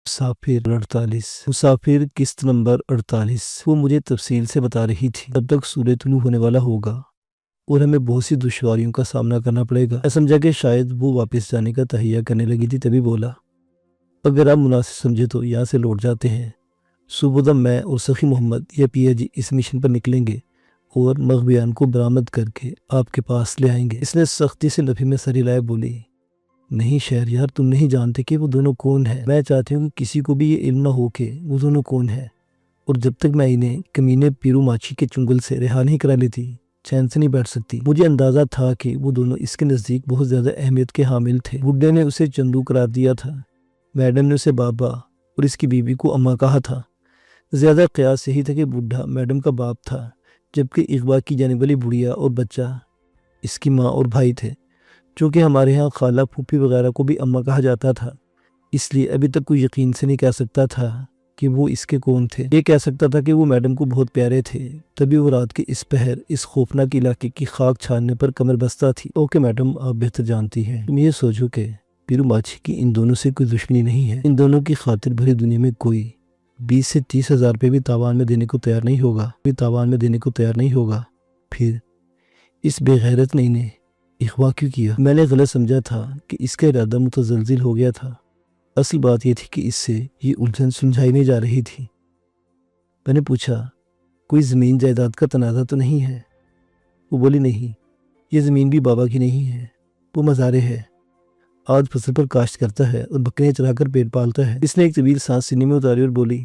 مسافر 48 مسافر قسط نمبر 48 وہ مجھے تفصیل سے بتا رہی تھی تب تک سورج طلوع ہونے والا ہوگا اور ہمیں بہت سی دشواریوں کا سامنا کرنا پڑے گا۔ میں سمجھا کہ شاید وہ واپس جانے کا تہیہ کرنے لگی تھی، تبھی بولا، اگر آپ مناسب سمجھے تو یہاں سے لوٹ جاتے ہیں۔ صبح دم میں اور سخی محمد یا پیا جی اس مشن پر نکلیں گے اور مغبیان کو برآمد کر کے آپ کے پاس لے آئیں گے۔ اس نے سختی سے نفی میں سر ہلائے بولی، نہیں شہریار، تم نہیں جانتے کہ وہ دونوں کون ہیں۔ میں چاہتی ہوں کہ کسی کو بھی یہ علم نہ ہو کہ وہ دونوں کون ہیں، اور جب تک میں انہیں کمینے پیرو ماچھی کے چنگل سے رہا نہیں کرا لیتی چین سے نہیں بیٹھ سکتی۔ مجھے اندازہ تھا کہ وہ دونوں اس کے نزدیک بہت زیادہ اہمیت کے حامل تھے۔ بڈھے نے اسے چندو قرار دیا تھا، میڈم نے اسے بابا اور اس کی بیوی کو اماں کہا تھا۔ زیادہ قیاس یہی تھا کہ بڈھا میڈم کا باپ تھا، جبکہ اغوا کی جانے والی بڑھیا اور بچہ اس کی ماں اور بھائی تھے۔ چونکہ ہمارے ہاں خالہ پھوپھی وغیرہ کو بھی اماں کہا جاتا تھا، اس لیے ابھی تک کوئی یقین سے نہیں کہہ سکتا تھا کہ وہ اس کے کون تھے۔ یہ کہہ سکتا تھا کہ وہ میڈم کو بہت پیارے تھے، تبھی وہ رات کے اس پہر اس خوفناک علاقے کی خاک چھاننے پر کمر بستہ تھی۔ اوکے میڈم، آپ بہتر جانتی ہیں۔ تم یہ سوچو کہ پیرو ماچھی کی ان دونوں سے کوئی دشمنی نہیں ہے۔ ان دونوں کی خاطر بھری دنیا میں کوئی 20 سے 30 ہزار روپے بھی تاوان میں دینے کو تیار نہیں ہوگا۔ پھر اس بے غیرت نے انہیں اغوا کیوں کیا؟ میں نے غلط سمجھا تھا کہ اس کا ارادہ متزلزل ہو گیا تھا۔ اصل بات یہ تھی کہ اس سے یہ الجھن سلجھائی نہیں جا رہی تھی۔ میں نے پوچھا، کوئی زمین جائیداد کا تنازع تو نہیں ہے؟ وہ بولی، نہیں، یہ زمین بھی بابا کی نہیں ہے، وہ مزارے ہے۔ آج فصل پر کاشت کرتا ہے اور بکریاں چرا کر پیٹ پالتا ہے۔ اس نے ایک طویل سانس سینے میں اتاری اور بولی،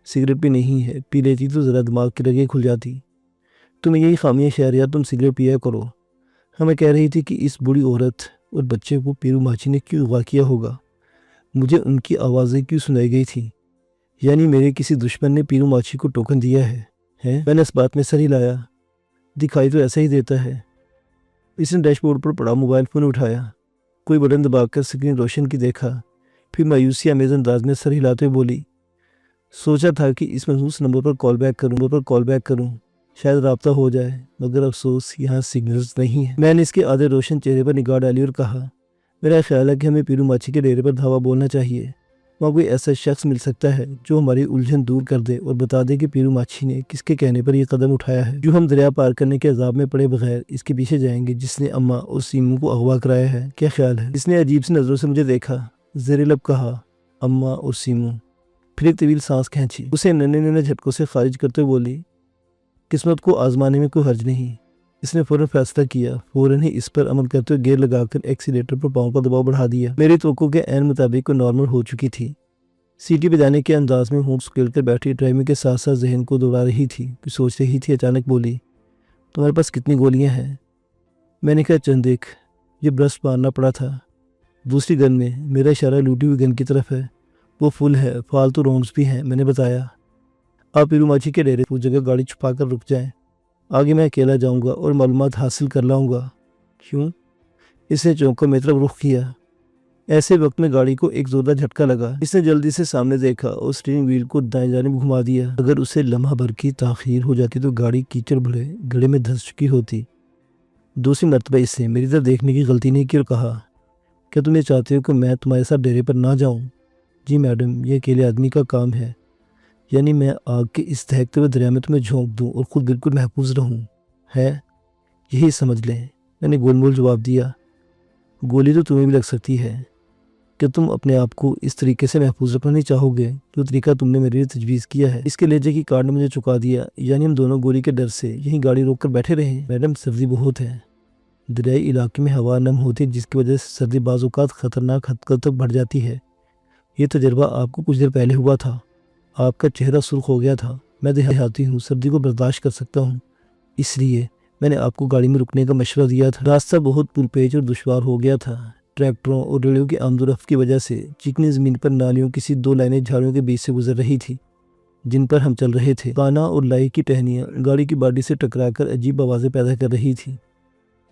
سگریٹ بھی نہیں ہے، پی لیتی تو ذرا دماغ کی رگیں کھل جاتی۔ تمہیں یہی خامیاں شہریار، تم سگریٹ پیا کرو۔ ہمیں کہہ رہی تھی کہ اس بوڑھی عورت اور بچے کو پیرو ماچھی نے کیوں اغوا کیا ہوگا؟ مجھے ان کی آوازیں کیوں سنائی گئی تھیں؟ یعنی میرے کسی دشمن نے پیرو ماچھی کو ٹوکن دیا ہے؟ میں نے اس بات میں سر ہلایا۔ دکھائی تو ایسا ہی دیتا ہے۔ اس نے ڈیش بورڈ پر پڑا موبائل فون اٹھایا، کوئی بٹن دبا کر سکرین روشن کی دیکھا، پھر مایوسی آمیز انداز میں سر ہلاتے ہوئے بولی، سوچا تھا کہ اس مخصوص نمبر پر کال بیک کروں، شاید رابطہ ہو جائے، مگر افسوس یہاں سگنلز نہیں ہیں۔ میں نے اس کے آدھے روشن چہرے پر نگاہ ڈالی اور کہا، میرا خیال ہے کہ ہمیں پیرو ماچھی کے ڈیرے پر دھاوا بولنا چاہیے۔ وہاں کوئی ایسا شخص مل سکتا ہے جو ہماری الجھن دور کر دے اور بتا دے کہ پیرو ماچھی نے کس کے کہنے پر یہ قدم اٹھایا ہے، جو ہم دریا پار کرنے کے عذاب میں پڑے بغیر اس کے پیچھے جائیں گے جس نے اماں اور سیمو کو اغوا کرایا ہے۔ کیا خیال ہے؟ اس نے عجیب سی نظروں سے مجھے دیکھا، زیر لب کہا، اماں اور سیمو، پھر ایک طویل سانس کھینچی۔ اسے ننے جھٹکوں سے خارج کرتے ہوئے بولی، قسمت کو آزمانے میں کوئی حرج نہیں۔ اس نے فوراً فیصلہ کیا، فوراً ہی اس پر عمل کرتے ہوئے گیئر لگا کر ایکسیلیٹر پر پاؤں کا دباؤ بڑھا دیا۔ میری توقع کے عین مطابق وہ نارمل ہو چکی تھی۔ سیٹی بجانے کے انداز میں ہونٹ سکیل کر بیٹھی ڈرائیونگ کے ساتھ ساتھ ذہن کو دوڑا رہی تھی، کچھ سوچ رہی تھی۔ اچانک بولی، تمہارے پاس کتنی گولیاں ہیں؟ میں نے کہا، چند ایک، یہ برسٹ مارنا پڑا تھا۔ دوسری گن میں، میرا اشارہ لوٹی ہوئی گن کی طرف ہے، وہ فل ہے، فالتو راؤنڈز بھی ہیں۔ میں نے بتایا، آپ پیرو ماچھی کے ڈیرے اس جگہ گاڑی چھپا کر رک جائیں، آگے میں اکیلا جاؤں گا اور معلومات حاصل کر لاؤں گا۔ کیوں؟ اس نے چونک کر میری طرف رخ کیا۔ ایسے وقت میں گاڑی کو ایک زوردار جھٹکا لگا۔ اس نے جلدی سے سامنے دیکھا اور اسٹیئرنگ وہیل کو دائیں جانب گھما دیا۔ اگر اسے لمحہ بھر کی تاخیر ہو جاتی تو گاڑی کیچڑ بھرے گڑھے میں دھنس چکی ہوتی۔ دوسری مرتبہ اس نے میری طرف دیکھنے کی غلطی نہیں کی اور کہا، کیا تم یہ چاہتے ہو کہ میں تمہارے ساتھ ڈیرے پر نہ جاؤں؟ جی میڈم، یہ اکیلے آدمی کا کام ہے، یعنی میں آگ کے اس دہکتے ہوئے دریا میں تمہیں جھونک دوں اور خود بالکل محفوظ رہوں، ہے یہی سمجھ لیں۔ میں نے گول مول جواب دیا، گولی تو تمہیں بھی لگ سکتی ہے، کہ تم اپنے آپ کو اس طریقے سے محفوظ رکھنا نہیں چاہو گے جو طریقہ تم نے میرے لیے تجویز کیا ہے۔ اس کے لہجے کی کارڈ نے مجھے چکا دیا، یعنی ہم دونوں گولی کے ڈر سے یہیں گاڑی روک کر بیٹھے رہیں۔ میڈم، سردی بہت ہے، دریائی علاقے میں ہوا نم ہوتی ہے جس کی وجہ سے سردی بعض اوقات خطرناک حد تک بڑھ جاتی ہے۔ یہ تجربہ آپ کو کچھ دیر پہلے ہوا تھا، آپ کا چہرہ سرخ ہو گیا تھا۔ میں دیہاتی ہوں، سردی کو برداشت کر سکتا ہوں، اس لیے میں نے آپ کو گاڑی میں رکنے کا مشورہ دیا تھا۔ راستہ بہت پرپیچ اور دشوار ہو گیا تھا۔ ٹریکٹروں اور ریڑھیوں کی آمد و رفت کی وجہ سے چکنی زمین پر نالیوں کسی 2 لائنیں جھاڑیوں کے بیچ سے گزر رہی تھی جن پر ہم چل رہے تھے۔ کانا اور لائی کی ٹہنیاں گاڑی کی باڈی سے ٹکرا کر عجیب آوازیں پیدا کر رہی تھیں۔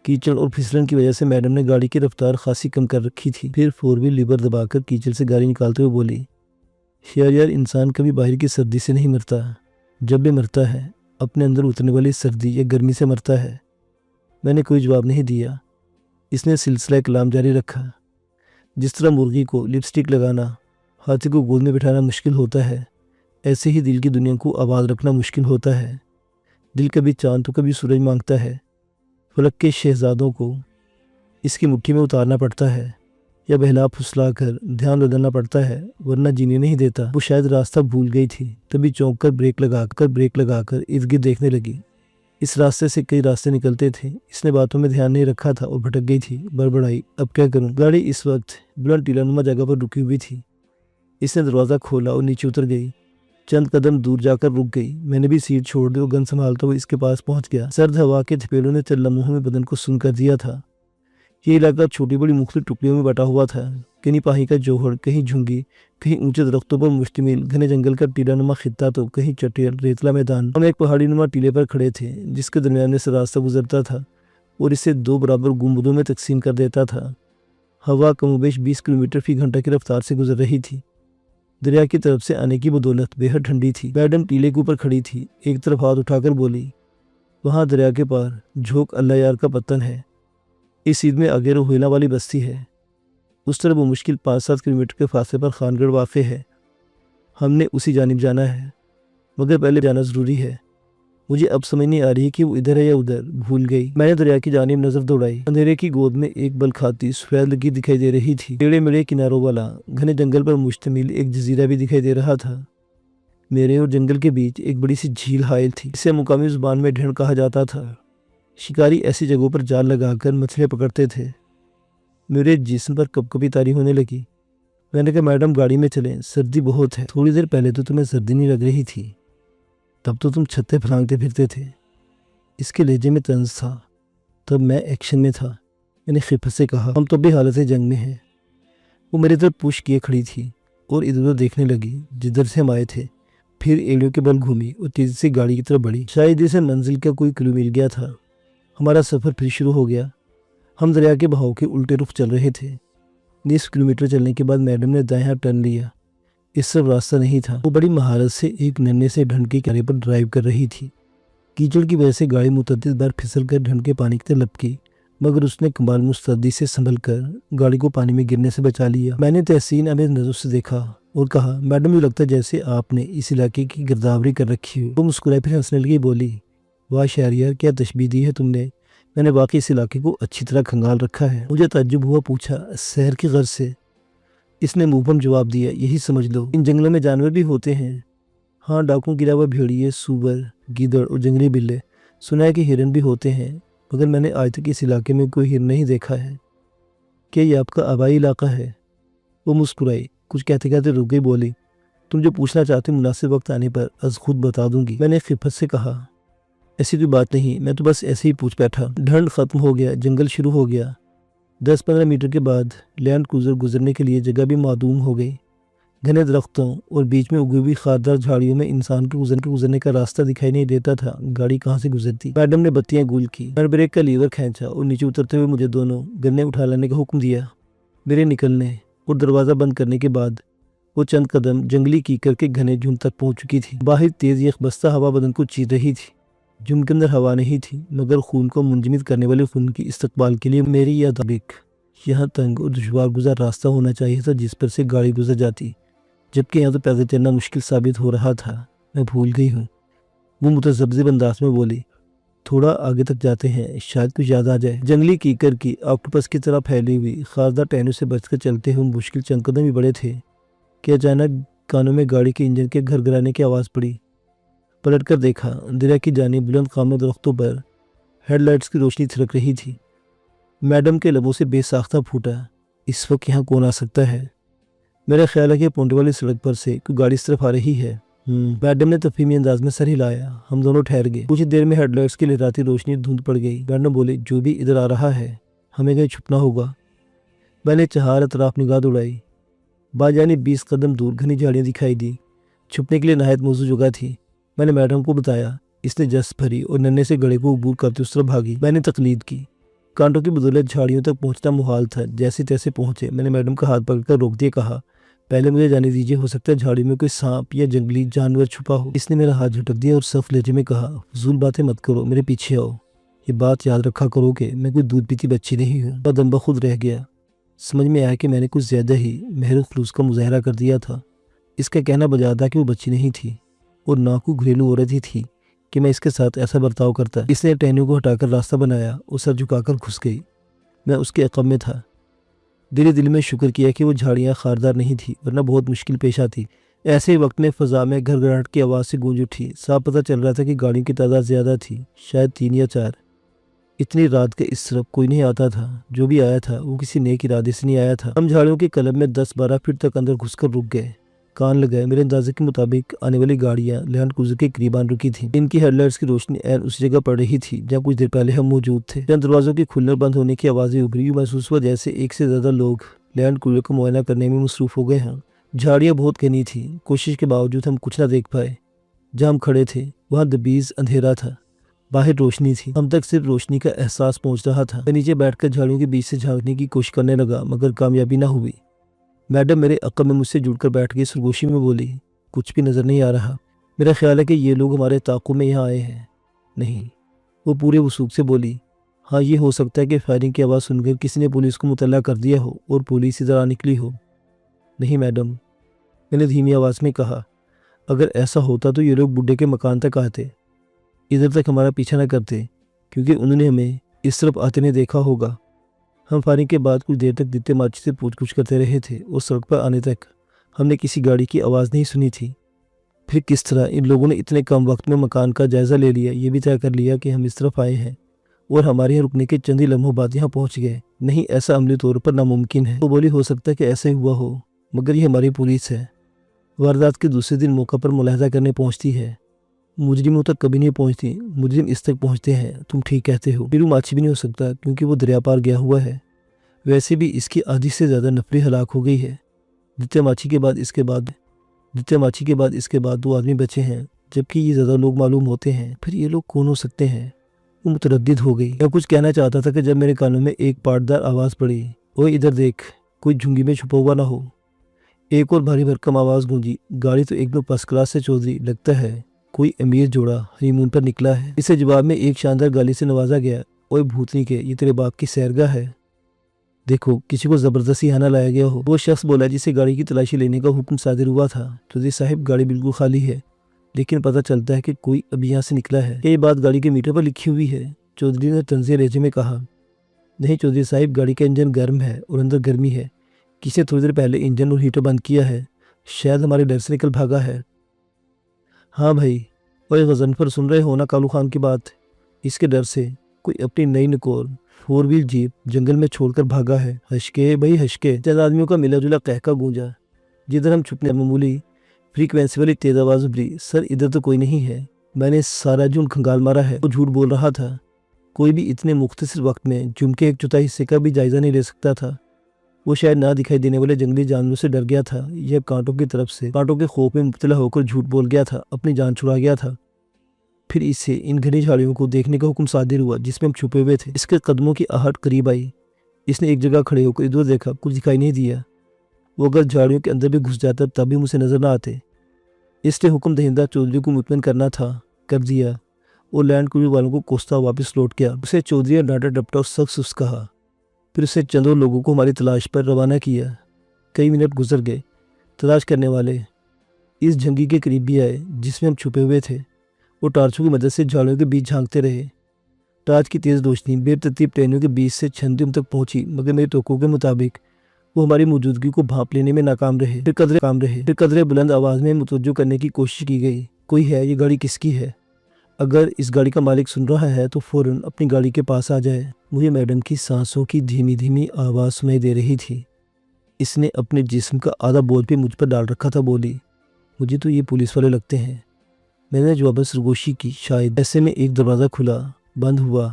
کیچڑ اور پھسلن کی وجہ سے میڈم نے گاڑی کی رفتار خاصی کم کر رکھی تھی۔ پھر 4 وہیل لیور دبا کر کیچڑ سے گاڑی نکالتے ہوئے بولی، شہریار، انسان کبھی باہر کی سردی سے نہیں مرتا، جب بھی مرتا ہے اپنے اندر اترنے والی سردی یا گرمی سے مرتا ہے۔ میں نے کوئی جواب نہیں دیا۔ اس نے سلسلہ کلام جاری رکھا، جس طرح مرغی کو لپسٹک لگانا ہاتھی کو گود میں بٹھانا مشکل ہوتا ہے، ایسے ہی دل کی دنیا کو آباد رکھنا مشکل ہوتا ہے۔ دل کبھی چاند تو کبھی سورج مانگتا ہے، فلک کے شہزادوں کو اس کی مٹھی میں اتارنا پڑتا ہے یا بہلا پھسلا کر دھیان بدلنا پڑتا ہے، ورنہ جینے نہیں دیتا۔ وہ شاید راستہ بھول گئی تھی، تبھی چونک کر بریک لگا کر ارد گرد دیکھنے لگی۔ اس راستے سے کئی راستے نکلتے تھے، اس نے باتوں میں دھیان نہیں رکھا تھا اور بھٹک گئی تھی۔ بڑبڑائی، اب کیا کروں؟ گاڑی اس وقت بلند ٹیلا نما جگہ پر رکی ہوئی تھی۔ اس نے دروازہ کھولا اور نیچے اتر گئی۔ چند قدم دور جا کر رک گئی۔ میں نے بھی سیٹ چھوڑ دی اور گن سنبھالتا ہوا اس کے پاس پہنچ گیا۔ سرد ہوا کے تھپیڑوں نے چند لمحوں میں بدن کو سن کر دیا تھا۔ یہ علاقہ چھوٹی بڑی مختلف ٹکڑیوں میں بٹا ہوا تھا، کہیں پاہی کا جوہر، کہیں جھنگی، کہیں اونچے درختوں پر مشتمل گھنے جنگل کا ٹیلا نما خطہ، تو کہیں چٹیل ریتلا میدان۔ ہم ایک پہاڑی نما ٹیلے پر کھڑے تھے جس کے درمیان سے راستہ گزرتا تھا اور اسے دو برابر گنبدوں میں تقسیم کر دیتا تھا۔ ہوا کم و بیش 20 کلومیٹر فی گھنٹہ کی رفتار سے گزر رہی تھی۔ دریا کی طرف سے آنے کی بدولت بے حد ٹھنڈی تھی۔ میڈم ٹیلے کے اوپر کھڑی تھی، ایک طرف ہاتھ اٹھا کر بولی، وہاں دریا کے پار جھوک اللہ یار کا پتن ہے، اس عید میں آگے روہیلا والی بستی ہے، اس طرف وہ مشکل 5-7 کلومیٹر کے فاصلے پر خان گڑھ واقع ہے۔ ہم نے اسی جانب جانا ہے، مگر پہلے جانا ضروری ہے۔ مجھے اب سمجھ نہیں آ رہی کہ وہ ادھر ہے یا ادھر، بھول گئی۔ میں نے دریا کی جانب نظر دوڑائی۔ اندھیرے کی گود میں ایک بل کھاتی سفید لکیر دکھائی دے رہی تھی۔ ٹیڑے میڑے کناروں والا گھنے جنگل پر مشتمل ایک جزیرہ بھی دکھائی دے رہا تھا۔ میرے اور جنگل کے بیچ ایک بڑی سی جھیل حائل تھی، اسے مقامی زبان میں ڈھنڈ کہا جاتا تھا۔ شکاری ایسی جگہوں پر جال لگا کر مچھلیاں پکڑتے تھے۔ میرے جسم پر کپکپی طاری ہونے لگی۔ میں نے کہا، میڈم گاڑی میں چلیں، سردی بہت ہے۔ تھوڑی دیر پہلے تو تمہیں سردی نہیں لگ رہی تھی، تب تو تم چھتے پھلانگتے پھرتے تھے۔ اس کے لہجے میں طنز تھا۔ تب میں ایکشن میں تھا۔ میں نے خفت سے کہا، ہم تو بھی حالت جنگ میں ہیں۔ وہ میری طرف پوش کیے کھڑی تھی اور ادھر ادھر دیکھنے لگی جدھر سے ہم آئے تھے، پھر ایڑیوں کے بل گھومی اور تیزی سے گاڑی کی طرف بڑھی۔ شاید اسے منزل کا کوئی کلو مل گیا تھا۔ ہمارا سفر پھر شروع ہو گیا۔ ہم دریا کے بہاؤ کے الٹے رخ چل رہے تھے۔ 20 کلومیٹر چلنے کے بعد میڈم نے دائیں ہاتھ ٹرن لیا۔ اس طرف راستہ نہیں تھا۔ وہ بڑی مہارت سے ایک ننھے سے ڈھنڈ کے کنارے پر ڈرائیو کر رہی تھی۔ کیچڑ کی وجہ سے گاڑی متعدد بار پھسل کر ڈھنڈ کے پانی کی طرف لپکی، مگر اس نے کمال مستعدی سے سنبھل کر گاڑی کو پانی میں گرنے سے بچا لیا۔ میں نے تحسین آمیز نظروں سے دیکھا اور کہا، میڈم مجھے لگتا ہے جیسے آپ نے اس علاقے کی گرداوری کر رکھی ہو۔ وہ مسکرائی، پھر ہنسنے لگی، بولی، واہ شہریار، کیا تشبیہ دی ہے تم نے، میں نے واقعی اس علاقے کو اچھی طرح کھنگال رکھا ہے۔ مجھے تعجب ہوا، پوچھا، سحر کی غرض سے؟ اس نے مبہم جواب دیا، یہی سمجھ لو۔ ان جنگلوں میں جانور بھی ہوتے ہیں؟ ہاں، ڈاکوں کے علاوہ بھیڑیے، سور، گیدڑ اور جنگلی بلے، سنا ہے کہ ہرن بھی ہوتے ہیں، مگر میں نے آج تک اس علاقے میں کوئی ہرن نہیں دیکھا ہے۔ کیا یہ آپ کا آبائی علاقہ ہے؟ وہ مسکرائی، کچھ کہتے کہتے رک گئی، بولی، تم جو پوچھنا چاہتے مناسب وقت آنے پر از خود بتا دوں گی۔ میں نے خفت سے کہا، ایسی کوئی بات نہیں، میں تو بس ایسے ہی پوچھ بیٹھا۔ ڈھنڈ ختم ہو گیا، جنگل شروع ہو گیا۔ 10-15 میٹر کے بعد لینڈ کروزر گزرنے کے لیے جگہ بھی معدوم ہو گئی۔ گھنے درختوں اور بیچ میں اگی ہوئی خاردار جھاڑیوں میں انسان کے گزرنے کا راستہ دکھائی نہیں دیتا تھا۔ گاڑی کہاں سے گزرتی؟ میڈم نے بتیاں گول کی، میں بریک کا لیور کھینچا اور نیچے اترتے ہوئے مجھے دونوں گنے اٹھا لینے کا حکم دیا۔ میرے نکلنے اور دروازہ بند کرنے کے بعد وہ چند قدم جنگلی کیکر کے گھنے جھنڈ تک پہنچ چکی تھی۔ باہر تیز یخبستہ ہوا بدن کو چیر رہی تھی۔ جھنڈ کے اندر ہوا نہیں تھی، مگر خون کو منجمد کرنے والے خون کی استقبال کے لیے میری یادابک یہاں تنگ اور دشوار گزار راستہ ہونا چاہیے تھا جس پر سے گاڑی گزر جاتی، جبکہ یہاں تو پیدل چلنا مشکل ثابت ہو رہا تھا۔ میں بھول گئی ہوں۔ وہ متذبذب انداز میں بولی، تھوڑا آگے تک جاتے ہیں، شاید کچھ یاد آ جائے۔ جنگلی کیکر کی آکٹوپس کی طرح پھیلی ہوئی خاردار ٹہنیوں سے بچ کر چلتے ہوئے مشکل چند قدم ہی بڑے تھے کہ اچانک کانوں میں گاڑی کے انجن کے گھر گھرانے کی آواز پڑی۔ پلٹ کر دیکھا، دریا کی جانب بلند خامہ درختوں پر ہیڈ لائٹس کی روشنی تھرک رہی تھی۔ میڈم کے لبوں سے بے ساختہ پھوٹا، اس وقت یہاں کون آ سکتا ہے؟ میرا خیال ہے کہ پونڈے والی سڑک پر سے کوئی گاڑی اس طرف آ رہی ہے۔ میڈم نے تفہیمی انداز میں سر ہلایا۔ ہم دونوں ٹھہر گئے۔ کچھ دیر میں ہیڈ لائٹس کی لہراتی روشنی دھند پڑ گئی۔ میڈم بولے، جو بھی ادھر آ رہا ہے ہمیں کہیں چھپنا ہوگا۔ میں نے چہار اطراف نگاہ دوڑائی۔ باجانب 20 قدم دور گھنی جھاڑیاں دکھائی دی، چھپنے کے لیے نہایت موزوں جگہ تھی۔ میں نے میڈم کو بتایا، اس نے جس بھری اور ننھے سے گڑے کو عبور کرتے اس طرف بھاگی۔ میں نے تقلید کی۔ کانٹوں کی بدولت جھاڑیوں تک پہنچنا محال تھا، جیسے تیسے پہنچے۔ میں نے میڈم کا ہاتھ پکڑ کر روک دیا، کہا، پہلے مجھے جانے دیجیے، ہو سکتا ہے جھاڑی میں کوئی سانپ یا جنگلی جانور چھپا ہو۔ اس نے میرا ہاتھ جھٹک دیا اور سخت لہجے میں کہا، فضول باتیں مت کرو، میرے پیچھے آؤ۔ یہ بات یاد رکھا کرو کہ میں کوئی دودھ پیتی بچی نہیں ہوں۔ دم بخود رہ گیا۔ سمجھ میں آیا کہ میں نے کچھ زیادہ ہی مہر و خلوص کا مظاہرہ کر دیا تھا۔ اس کا کہنا بجا تھا کہ وہ بچی نہیں تھی اور نہ کوئی گھریلو عورت ہی تھی کہ میں اس کے ساتھ ایسا برتاؤ کرتا۔ اس نے ٹہنیوں کو ہٹا کر راستہ بنایا اور سر جھکا کر گھس گئی۔ میں اس کے عقب میں تھا۔ دل میں شکر کیا کہ وہ جھاڑیاں خاردار نہیں تھی، ورنہ بہت مشکل پیش آتی۔ ایسے ہی وقت میں فضا میں گھر گھراہٹ کی آواز سے گونج اٹھی۔ صاف پتہ چل رہا تھا کہ گاڑیوں کی تعداد زیادہ تھی، شاید 3 یا 4۔ اتنی رات کے اس طرف کوئی نہیں آتا تھا۔ جو بھی آیا تھا وہ کسی نیک ارادے سے نہیں آیا تھا۔ ہم جھاڑیوں کے کلب میں 10-12 فٹ تک اندر گھس کر رک گئے۔ کان لگائے۔ میرے اندازے کے مطابق آنے والی گاڑیاں لینڈ کروزر کے قریب آن رکی تھیں۔ ان کی ہیڈ لائٹس کی روشنی عین اسی جگہ پڑ رہی تھی جہاں کچھ دیر پہلے ہم موجود تھے۔ چند دروازوں کے کھلنے اور بند ہونے کی آوازیں ابھری۔ محسوس ہوا جیسے ایک سے زیادہ لوگ لینڈ کروزر کو معائنہ کرنے میں مصروف ہو گئے ہیں۔ جھاڑیاں بہت گھنی تھیں۔ کوشش کے باوجود ہم کچھ نہ دیکھ پائے۔ جہاں ہم کھڑے تھے وہاں دبیز اندھیرا تھا۔ باہر روشنی تھی، ہم تک صرف روشنی کا احساس پہنچ رہا تھا۔ میں نیچے بیٹھ کر جھاڑیوں کے بیچ سے جھانکنے کی کوشش کرنے لگا، مگر کامیابی نہ ہوئی۔ میڈم میرے عقب میں مجھ سے جڑ کر بیٹھ گئی۔ سرگوشی میں بولی، کچھ بھی نظر نہیں آ رہا۔ میرا خیال ہے کہ یہ لوگ ہمارے تعاقب میں یہاں آئے ہیں۔ نہیں، وہ پورے وثوق سے بولی۔ ہاں، یہ ہو سکتا ہے کہ فائرنگ کی آواز سن کر کسی نے پولیس کو مطلع کر دیا ہو اور پولیس ادھر آ نکلی ہو۔ نہیں میڈم، میں نے دھیمی آواز میں کہا، اگر ایسا ہوتا تو یہ لوگ بڈھے کے مکان تک آتے، ادھر تک ہمارا پیچھا نہ کرتے، کیونکہ انہوں نے ہمیں اس طرف آتے نے دیکھا ہوگا۔ ہم فائرنگ کے بعد کچھ دیر تک دتے مارچی سے پوچھ گچھ کرتے رہے تھے اور سڑک پر آنے تک ہم نے کسی گاڑی کی آواز نہیں سنی تھی۔ پھر کس طرح ان لوگوں نے اتنے کم وقت میں مکان کا جائزہ لے لیا، یہ بھی طے کر لیا کہ ہم اس طرف آئے ہیں اور ہمارے یہاں رکنے کے چند ہی لمحوں بعد یہاں پہنچ گئے؟ نہیں، ایسا عملی طور پر ناممکن ہے۔ وہ بولی، ہو سکتا ہے کہ ایسا ہی ہوا ہو، مگر یہ ہماری پولیس ہے، واردات کے دوسرے دن موقع پر ملاحظہ کرنے پہنچتی ہے، مجرموں تک کبھی نہیں پہنچتی۔ مجرم اس تک پہنچتے ہیں۔ تم ٹھیک کہتے ہو۔ بیرو ماچھی بھی نہیں ہو سکتا کیونکہ وہ دریا پار گیا ہوا ہے۔ ویسے بھی اس کی آدھی سے زیادہ نفری ہلاک ہو گئی ہے۔ دتے ماچھی کے بعد اس کے بعد 2 آدمی بچے ہیں، جبکہ یہ زیادہ لوگ معلوم ہوتے ہیں۔ پھر یہ لوگ کون ہو سکتے ہیں؟ وہ متردد ہو گئی۔ میں کچھ کہنا چاہتا تھا کہ جب میرے کانوں میں ایک پاٹدار آواز پڑی، اوے ادھر دیکھ، کوئی جھنگی میں چھپا ہوا نہ ہو۔ ایک اور بھاری بھرکم آواز گونجی، گاڑی تو ایک دم فرسٹ کلاس سے چودھری، لگتا ہے کوئی امیر جوڑا ہنی مون پر نکلا ہے۔ اسے جواب میں ایک شاندار گالی سے نوازا گیا، اوے بھوتنی کے، یہ تیرے باپ کی سیرگاہ ہے، دیکھو کسی کو زبردستی یہاں نہ لایا گیا ہو۔ وہ شخص بولا جسے گاڑی کی تلاشی لینے کا حکم صادر ہوا تھا، چودھری صاحب گاڑی بالکل خالی ہے، لیکن پتہ چلتا ہے کہ کوئی ابھی یہاں سے نکلا ہے۔ یہ بات گاڑی کے میٹر پر لکھی ہوئی ہے، چودھری نے طنزیہ لہجے میں کہا۔ نہیں چودھری صاحب، گاڑی کا انجن گرم ہے اور اندر گرمی ہے، کسی نے تھوڑی دیر پہلے انجن اور ہیٹر بند کیا ہے، شاید ہمارے ڈر سے نکل بھاگا ہے۔ ہاں بھائی، اوے غضنفر، سن رہے ہو نا کالو خان کی بات؟ اس کے ڈر سے کوئی اپنی نئی نکور 4 ویل جیپ جنگل میں چھوڑ کر بھاگا ہے۔ ہشکے بھائی ہشکے۔ چند آدمیوں کا ملا جلا قہقہ گونجا۔ جدھر ہم چھپنے معمولی فریکوینسی والی تیز آواز ابھری، سر ادھر تو کوئی نہیں ہے۔ میں نے سارا جن کھنگال مارا ہے، وہ جھوٹ بول رہا تھا۔ کوئی بھی اتنے مختصر وقت میں جم کے 1/4 حصے کا بھی جائزہ نہیں لے سکتا تھا۔ وہ شاید نہ دکھائی دینے والے جنگلی جانوروں سے ڈر گیا تھا یا کانٹوں کی طرف سے کانٹوں کے خوف میں مبتلا ہو کر جھوٹ بول گیا تھا، اپنی جان چھڑا گیا تھا۔ پھر اس سے ان گھنی جھاڑیوں کو دیکھنے کا حکم صادر ہوا جس میں ہم چھپے ہوئے تھے۔ اس کے قدموں کی آہٹ قریب آئی۔ اس نے ایک جگہ کھڑے ہو کر ادھر دیکھا، کچھ دکھائی نہیں دیا۔ وہ اگر جھاڑیوں کے اندر بھی گھس جاتا تب بھی مجھے نظر نہ آتے۔ اس نے حکم دہندہ چودھری کو مطمئن کرنا تھا، کر دیا، اور لینڈ کروزر والوں کو کوستا واپس لوٹ گیا۔ اسے چودھری نے ڈانٹا ڈپٹا اور سخت سست کہا۔ پھر اسے چندوں لوگوں کو ہماری تلاش پر روانہ کیا۔ کئی منٹ گزر گئے۔ تلاش کرنے والے اس جھنگی کے قریب بھی آئے جس میں ہم چھپے ہوئے تھے، اور ٹارچوں کی مدد سے جھاڑیوں کے بیچ جھانکتے رہے۔ ٹارچ کی تیز روشنی بے ترتیب ٹہنیوں کے بیچ سے چند دم تک پہنچی، مگر میرے توقع کے مطابق وہ ہماری موجودگی کو بھانپ لینے میں ناکام رہے۔ پھر قدرے بلند آواز میں متوجہ کرنے کی کوشش کی گئی، کوئی ہے، یہ گاڑی کس کی ہے؟ اگر اس گاڑی کا مالک سن رہا ہے تو فوراً اپنی گاڑی کے پاس آ جائے۔ مجھے میڈم کی سانسوں کی دھیمی دھیمی آواز سنائی دے رہی تھی۔ اس نے اپنے جسم کا آدھا بوجھ بھی مجھ پر ڈال رکھا تھا۔ بولی، مجھے تو یہ پولیس والے لگتے ہیں۔ میں نے جواباً سرگوشی کی، شاید۔ ایسے میں ایک دروازہ کھلا، بند ہوا،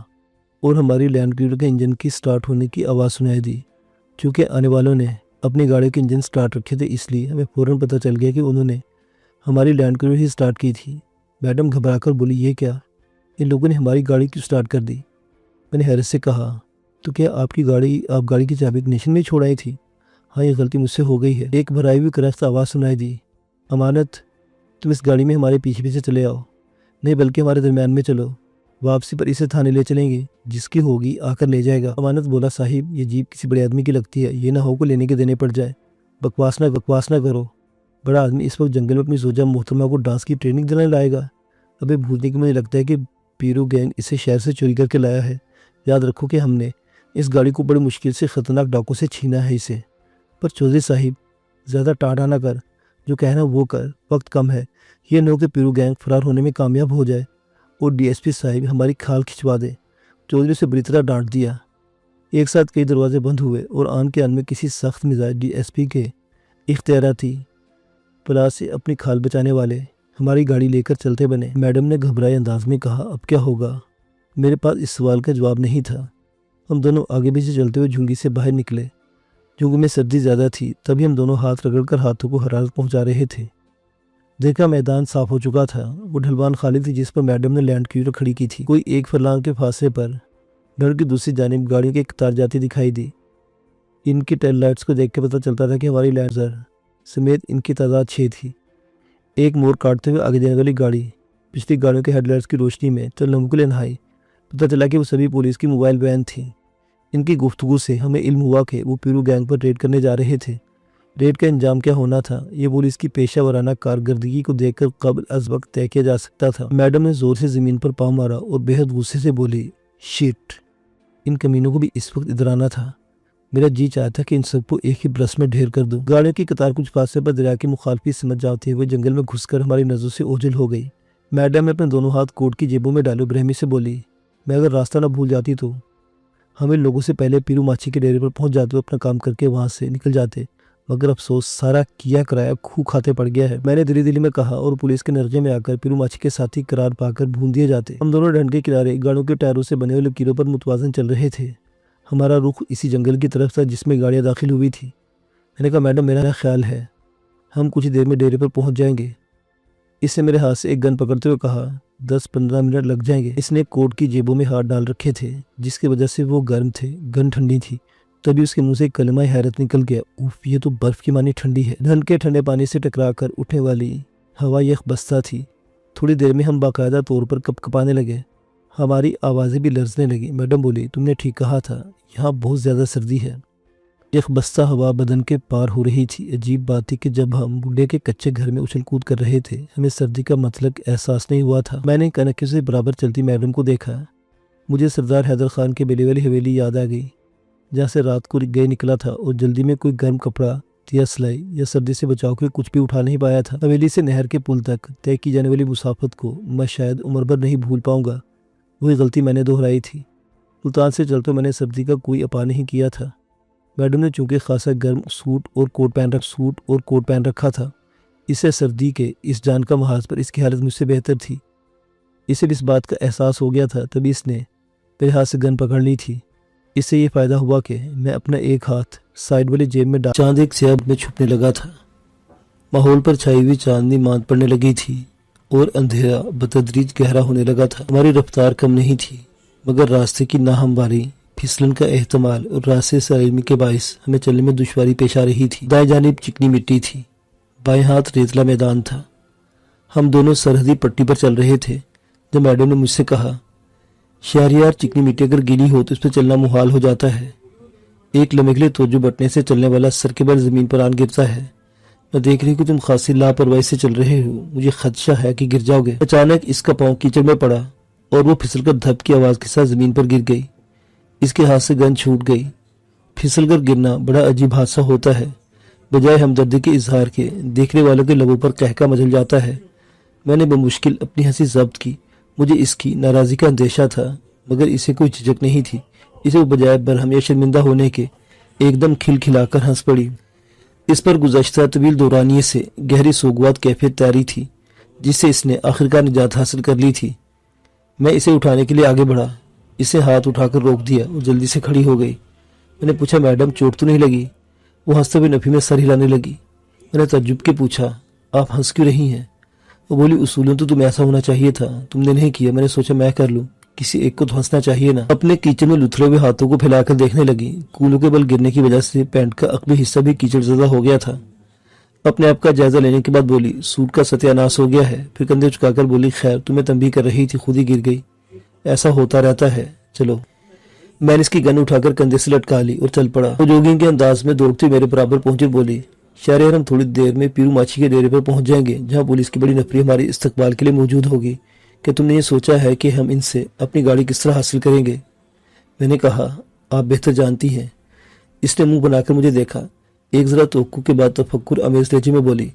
اور ہماری لینڈ کروزر کے انجن کی سٹارٹ ہونے کی آواز سنائی دی۔ چونکہ آنے والوں نے اپنی گاڑی کے انجن سٹارٹ رکھے تھے، اس لیے ہمیں فوراً پتہ چل گیا کہ انہوں نے ہماری لینڈ کروزر ہی سٹارٹ کی تھی۔ میڈم گھبرا کر بولی، یہ کیا؟ ان لوگوں نے ہماری گاڑی کیوں سٹارٹ کر دی؟ میں نے حیرت سے کہا، تو کیا آپ گاڑی کی چابی اگنیشن میں چھوڑ آئی تھی؟ ہاں، یہ غلطی مجھ سے ہو گئی ہے۔ ایک بھرائی ہوئی کرخت آواز سنائی دی، امانت، تم اس گاڑی میں ہمارے پیچھے پیچھے چلے آؤ، نہیں بلکہ ہمارے درمیان میں چلو۔ واپسی پر اسے تھانے لے چلیں گے، جس کی ہوگی آ کر لے جائے گا۔ امانت بولا صاحب یہ جیپ کسی بڑے آدمی کی لگتی ہے، یہ نہ ہو کو لینے کے دینے پڑ جائے۔ بکواس نہ کرو، بڑا آدمی اس وقت جنگل میں اپنی زوجہ محترمہ کو ڈانس کی ٹریننگ دلانے لائے گا؟ ابھی بھولنے کی مجھے لگتا ہے کہ پیرو گینگ اسے شہر سے چوری کر کے لایا ہے۔ یاد رکھو کہ ہم نے اس گاڑی کو بڑی مشکل سے خطرناک ڈاکوں سے چھینا ہے اسے۔ پر چودھری صاحب زیادہ ٹاٹا نہ کر، جو کہنا وہ کر، وقت کم ہے، یہ نہ ہو کہ پیرو گینگ فرار ہونے میں کامیاب ہو جائے اور ڈی ایس پی صاحب ہماری کھال کھچوا دے۔ چودھری سے بری طرح ڈانٹ دیا۔ ایک ساتھ کئی دروازے بند ہوئے اور آن کے آن میں کسی سخت مزاج ڈی ایس پی کے اختیاراتی پلاس سے اپنی کھال بچانے والے ہماری گاڑی لے کر چلتے بنے۔ میڈم نے گھبرائے انداز میں کہا، اب کیا ہوگا؟ میرے پاس اس سوال کا جواب نہیں تھا۔ ہم دونوں آگے پیچھے چلتے ہوئے جھنگی سے باہر نکلے۔ جھنگ میں سردی زیادہ تھی، تبھی ہم دونوں ہاتھ رگڑ کر ہاتھوں کو حرارت پہنچا رہے تھے۔ دیکھا میدان صاف ہو چکا تھا۔ وہ ڈھلوان خالی تھی جس پر میڈم نے لینڈ کروزر کھڑی کی تھی۔ کوئی ایک فرلانگ کے فاصلے پر گھر کی دوسری جانب گاڑیوں کی قطار جاتی دکھائی دی۔ ان کی ٹیل لائٹس کو دیکھ کے پتہ چلتا تھا کہ ہماری لینڈ کروزر سمیت ان کی تعداد 6 تھی۔ ایک موڑ کاٹتے ہوئے آگے جانے والی گاڑی پچھلی گاڑیوں کے ہیڈ لائٹس کی روشنی میں چند لمحوں کے لیے نہائی۔ پتہ چلا کہ وہ سبھی پولیس کی موبائل وین تھی۔ ان کی گفتگو سے ہمیں علم ہوا کہ وہ پیرو گینگ پر ریڈ کرنے جا رہے تھے۔ ریڈ کا انجام کیا ہونا تھا یہ پولیس کی پیشہ ورانہ کارکردگی کو دیکھ کر قبل از وقت طے کیا جا سکتا تھا۔ میڈم نے زور سے زمین پر پاؤں مارا اور بے حد غصے سے بولی، شٹ، ان کمینوں کو بھی اس وقت ادھر آنا تھا۔ میرا جی چاہتا کہ ان سب کو ایک ہی برس میں ڈھیر کر دوں۔ گاڑیوں کی قطار کچھ فاصلے پر دریا کی مخالفی سمجھ جاتے ہوئے جنگل میں گھس کر ہماری نظروں سے اوجھل ہو گئی۔ میڈم نے اپنے دونوں ہاتھ کوٹ کی جیبوں میں ڈالے برہمی سے بولی، میں اگر راستہ نہ بھول جاتی تو ہم ان لوگوں سے پہلے پیرو ماچھی کے ڈیرے پر پہنچ جاتے اور اپنا کام کر کے وہاں سے نکل جاتے، مگر افسوس سارا کیا کرایا خو کھاتے پڑ گیا ہے، میں نے دلی میں کہا، اور پولیس کے نرجے میں آ کر پیرو ماچھی کے ساتھی قرار پا کر بھون دیے جاتے۔ ہم دونوں ڈنڈ کے کنارے گاڑیوں کے ٹائروں سے بنے ہوئے لکیروں پر متوازن چل رہے تھے۔ ہمارا رخ اسی جنگل کی طرف تھا جس میں گاڑیاں داخل ہوئی تھی۔ میں نے کہا، میڈم میرا خیال ہے ہم کچھ دیر میں ڈیرے پر پہنچ جائیں گے۔ اس نے میرے ہاتھ سے ایک گن پکڑتے ہوئے کہا، 10-15 منٹ لگ جائیں گے۔ اس نے کوٹ کی جیبوں میں ہاتھ ڈال رکھے تھے جس کی وجہ سے وہ گرم تھے، گن ٹھنڈی تھی۔ تبھی اس کے منہ سے ایک کلمہ حیرت نکل گیا، اوف، یہ تو برف کی مانی ٹھنڈی ہے۔ ڈھنڈ کے ٹھنڈے پانی سے ٹکرا کر اٹھنے والی ہوا یخ بستہ تھی۔ تھوڑی دیر میں ہم باقاعدہ طور پر کپ کپانے لگے، ہماری آوازیں بھی لرزنے لگیں۔ میڈم بولی، تم نے ٹھیک کہا تھا، یہاں بہت زیادہ سردی ہے۔ یخ بستہ ہوا بدن کے پار ہو رہی تھی۔ عجیب بات تھی کہ جب ہم بڈھے کے کچے گھر میں اچھل کود کر رہے تھے ہمیں سردی کا مطلق احساس نہیں ہوا تھا۔ میں نے کنکیوں سے برابر چلتی میڈم کو دیکھا۔ مجھے سردار حیدر خان کے بیلے والی حویلی یاد آ گئی جہاں سے رات کو گئے نکلا تھا اور جلدی میں کوئی گرم کپڑا یا سلائی یا سردی سے بچاؤ کے کچھ بھی اٹھا نہیں پایا تھا۔ حویلی سے نہر کے پل تک طے کی جانے والی مسافت کو میں شاید عمر بھر نہیں بھول پاؤں گا۔ وہی غلطی میں نے دہرائی تھی۔ سلطان سے چلتے میں نے سردی کا کوئی اپا نہیں کیا تھا۔ میڈم نے چونکہ خاصا گرم سوٹ اور کوٹ پہن رکھا تھا، اسے سردی کے اس جان کا محاذ پر اس کی حالت مجھ سے بہتر تھی۔ اسے اس بات کا احساس ہو گیا تھا، تبھی اس نے میرے ہاتھ سے گن پکڑ لی تھی۔ اس سے یہ فائدہ ہوا کہ میں اپنا ایک ہاتھ سائیڈ والی جیب میں ڈال چاند ایک سیاہ میں چھپنے لگا تھا۔ ماحول پر چھائی ہوئی چاندنی ماند پڑنے لگی تھی اور اندھیرا بتدریج گہرا ہونے لگا تھا۔ ہماری رفتار کم نہیں تھی، مگر راستے کی ناہمواری، پھسلن کا احتمال اور راستے سے علمی کے باعث ہمیں چلنے میں دشواری پیش آ رہی تھی۔ دائیں جانب چکنی مٹی تھی، بائیں ہاتھ ریتلا میدان تھا۔ ہم دونوں سرحدی پٹی پر چل رہے تھے جب میڈم نے مجھ سے کہا، شہریار، چکنی مٹی اگر گیلی ہو تو اس پہ چلنا محال ہو جاتا ہے۔ ایک لمحے کے لیے توجہ بٹنے سے چلنے والا سر کے بل زمین پر آن گرتا ہے۔ میں دیکھ رہی کہ تم خاصی لاپرواہی سے چل رہے ہو، مجھے خدشہ ہے کہ گر جاؤ گے۔ اچانک اس کا پاؤں کیچڑ میں پڑا اور وہ پھسل کر دھپ کی آواز کے ساتھ زمین پر گر گئی۔ اس کے ہاتھ سے گن چھوٹ گئی۔ پھسل کر گرنا بڑا عجیب حادثہ ہوتا ہے، بجائے ہمدردی کے اظہار کے دیکھنے والوں کے لبوں پر قہقہ مچل جاتا ہے۔ میں نے بمشکل اپنی ہنسی ضبط کی۔ مجھے اس کی ناراضی کا اندیشہ تھا، مگر اسے کوئی جھجک نہیں تھی۔ اسے وہ بجائے برہم یا شرمندہ ہونے کے ایک دم کھل کھلا کر ہنس پڑی۔ اس پر گزشتہ طویل دورانیے سے گہری سوگوات کیفیت تاری تھی جس سے اس نے آخرکار نجات حاصل کر لی تھی۔ میں اسے اٹھانے کے لیے آگے بڑھا، اسے ہاتھ اٹھا کر روک دیا اور جلدی سے کھڑی ہو گئی۔ میں نے پوچھا، میڈم چوٹ تو نہیں لگی؟ وہ ہنستے ہوئے نفی میں سر ہلانے لگی۔ میں نے تعجب کے پوچھا، آپ ہنس کیوں رہی ہیں؟ وہ بولی، اصولوں تو تمہیں ایسا ہونا چاہیے تھا، تم نے نہیں کیا، میں نے سوچا میں کر لوں، کسی ایک کو تو ہنسنا چاہیے نا۔ اپنے کیچڑ میں لتھڑے ہوئے ہاتھوں کو پھیلا کر دیکھنے لگی۔ کولوں کے بل گرنے کی وجہ سے پینٹ کا عقبی حصہ بھی کیچڑ زدہ ہو گیا تھا۔ اپنے آپ کا جائزہ لینے کے بعد بولی، سوٹ کا ستیہ ناش ہو گیا ہے۔ پھر کندھے چکا کر بولی، خیر تمہیں تنبیہ کر رہی تھی، خود ہی گر گئی۔ ایسا ہوتا رہتا ہے، چلو۔ میں نے اس کی گن اٹھا کر کندھے سے لٹکا لی اور چل پڑا۔ وہ جوگنگ کے انداز میں دوڑتی میرے برابر پہنچی بولی، شہریار ہم تھوڑی دیر میں پیرو ماچھی کے ڈیرے پر پہنچ جائیں گے، جہاں پولیس کی بڑی نفری ہماری استقبال کے لیے موجود ہوگی۔ کہ تم نے یہ سوچا ہے کہ ہم ان سے اپنی گاڑی کس طرح حاصل کریں گے؟ میں نے کہا، آپ بہتر جانتی ہیں۔ اس نے منہ بنا کر مجھے دیکھا، ایک ذرا توقع کے بعد تفکر امیز لہجے میں بولی،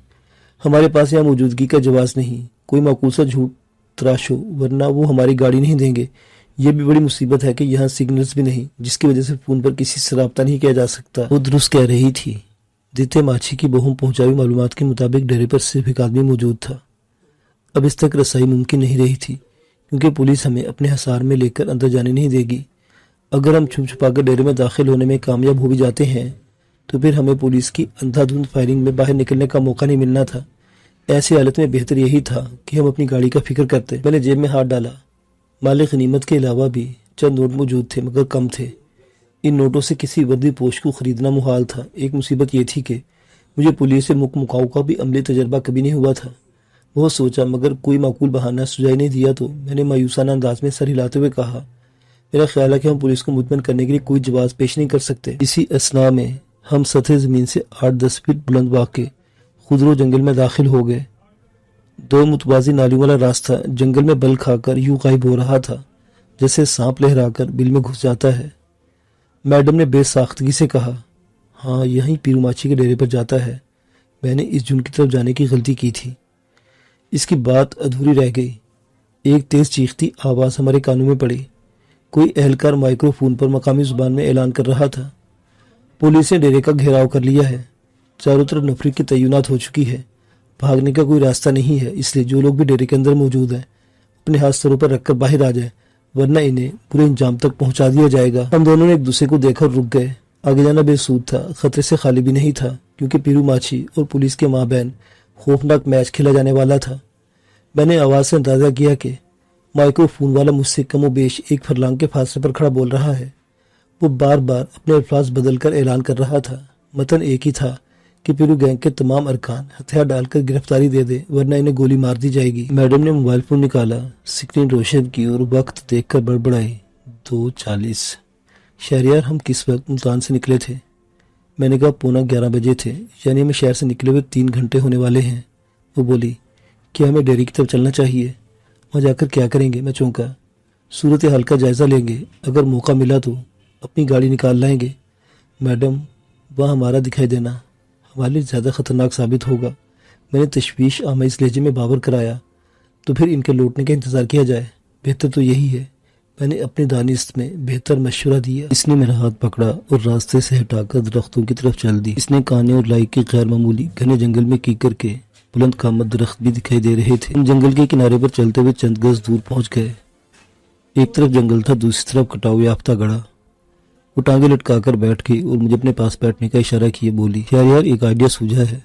ہمارے پاس یہاں موجودگی کا جواز نہیں، کوئی معقول سا جھوٹ تراشو ورنہ وہ ہماری گاڑی نہیں دیں گے۔ یہ بھی بڑی مصیبت ہے کہ یہاں سگنلز بھی نہیں، جس کی وجہ سے فون پر کسی سے رابطہ نہیں کیا جا سکتا۔ وہ درست کہہ رہی تھی۔ دیتے ماچھی کی بہم پہنچائی معلومات کے مطابق ڈیرے پر صرف ایک آدمی موجود تھا۔ اب اس تک رسائی ممکن نہیں رہی تھی، کیونکہ پولیس ہمیں اپنے حصار میں لے کر اندر جانے نہیں دے گی۔ اگر ہم چھپ چھپا کر ڈیرے میں داخل ہونے میں کامیاب ہو بھی جاتے ہیں تو پھر ہمیں پولیس کی اندھا دھند فائرنگ میں باہر نکلنے کا موقع نہیں ملنا تھا۔ ایسی حالت میں بہتر یہی تھا کہ ہم اپنی گاڑی کا فکر کرتے۔ میں نے جیب میں ہاتھ ڈالا، مال غنیمت کے علاوہ بھی چند نوٹ موجود تھے مگر کم تھے۔ ان نوٹوں سے کسی وردی پوش کو خریدنا محال تھا۔ ایک مصیبت یہ تھی کہ مجھے پولیس سے مکاؤ کا بھی عملی تجربہ کبھی نہیں ہوا تھا۔ بہت سوچا مگر کوئی معقول بہانہ سجائی نہیں دیا تو میں نے مایوسانہ انداز میں سر ہلاتے ہوئے کہا، میرا خیال ہے کہ ہم پولیس کو مطمئن کرنے کے لیے کوئی جواز پیش نہیں کر سکتے۔ اسی اثناء میں ہم سطح زمین سے 8-10 فٹ بلند واقع خضرو جنگل میں داخل ہو گئے۔ دو متوازی نالیوں والا راستہ جنگل میں بل کھا کر یوں غائب ہو رہا تھا جیسے سانپ لہرا کر بل میں گھس جاتا ہے۔ میڈم نے بے ساختگی سے کہا، ہاں یہیں پیرو ماچھی کے ڈیرے پر جاتا ہے۔ میں نے اس جن کی طرف جانے کی غلطی کی تھی۔ اس کی بات ادھوری رہ گئی۔ ایک تیز چیختی آواز ہمارے کانوں میں پڑی۔ کوئی اہلکار مائکرو فون پر مقامی زبان میں اعلان کر رہا تھا، پولیس نے ڈیرے کا گھیراؤ کر لیا ہے، چاروں طرف نفری کی تعینات ہو چکی ہے، بھاگنے کا کوئی راستہ نہیں ہے، اس لیے جو لوگ بھی ڈیرے کے اندر موجود ہیں اپنے ہاتھ سروں پر رکھ کر باہر آ جائیں ورنہ انہیں پورے انجام تک پہنچا دیا جائے گا۔ ہم دونوں نے ایک دوسرے کو دیکھا اور رک گئے۔ آگے جانا بے سود تھا، خطرے سے خالی بھی نہیں تھا، کیونکہ پیرو ماچھی اور پولیس کے مابین خوفناک میچ کھیلا جانے والا تھا۔ میں نے آواز سے اندازہ کیا کہ مائکرو فون والا مجھ سے کم و بیش 1 فرلانگ کے فاصلے پر کھڑا بول رہا ہے۔ وہ بار بار اپنے الفاظ بدل کر اعلان کر رہا تھا۔ متن ایک ہی تھا کہ پیرو گینگ کے تمام ارکان ہتھیار ڈال کر گرفتاری دے دے ورنہ انہیں گولی مار دی جائے گی۔ میڈم نے موبائل فون نکالا، سکرین روشن کی اور وقت دیکھ کر بڑبڑائی، 2:40۔ شہریار ہم کس وقت ملتان سے نکلے تھے؟ میں نے کہا 11:15 بجے تھے، یعنی ہمیں شہر سے نکلے ہوئے 3 گھنٹے ہونے والے ہیں۔ وہ بولی، کیا ہمیں ڈیری کی طرف چلنا چاہیے؟ وہاں جا کر کیا کریں گے؟ میں چونکا، صورتحال کا جائزہ لیں گے، اگر موقع ملا تو اپنی گاڑی نکال لائیں گے۔ میڈم، وہاں ہمارا دکھائی دینا ہمارے لیے زیادہ خطرناک ثابت ہوگا۔ میں نے تشویش آمیز لہجے میں باور کرایا، تو پھر ان کے لوٹنے کا انتظار کیا جائے، بہتر تو یہی ہے۔ میں نے اپنی دانست میں بہتر مشورہ دیا۔ اس نے میرا ہاتھ پکڑا اور راستے سے ہٹا کر درختوں کی طرف چل دی۔ اس نے کانے اور لائی کے غیر معمولی گھنے جنگل میں کیکر کے بلند قامت درخت بھی دکھائی دے رہے تھے۔ ہم جنگل کے کنارے پر چلتے ہوئے چند گز دور پہنچ گئے۔ ایک طرف جنگل تھا، دوسری طرف کٹاؤ یافتہ گڑھا۔ وہ ٹانگیں لٹکا کر بیٹھ گئی اور مجھے اپنے پاس بیٹھنے کا اشارہ کیے بولی، یار ایک آئیڈیا سوجھا ہے،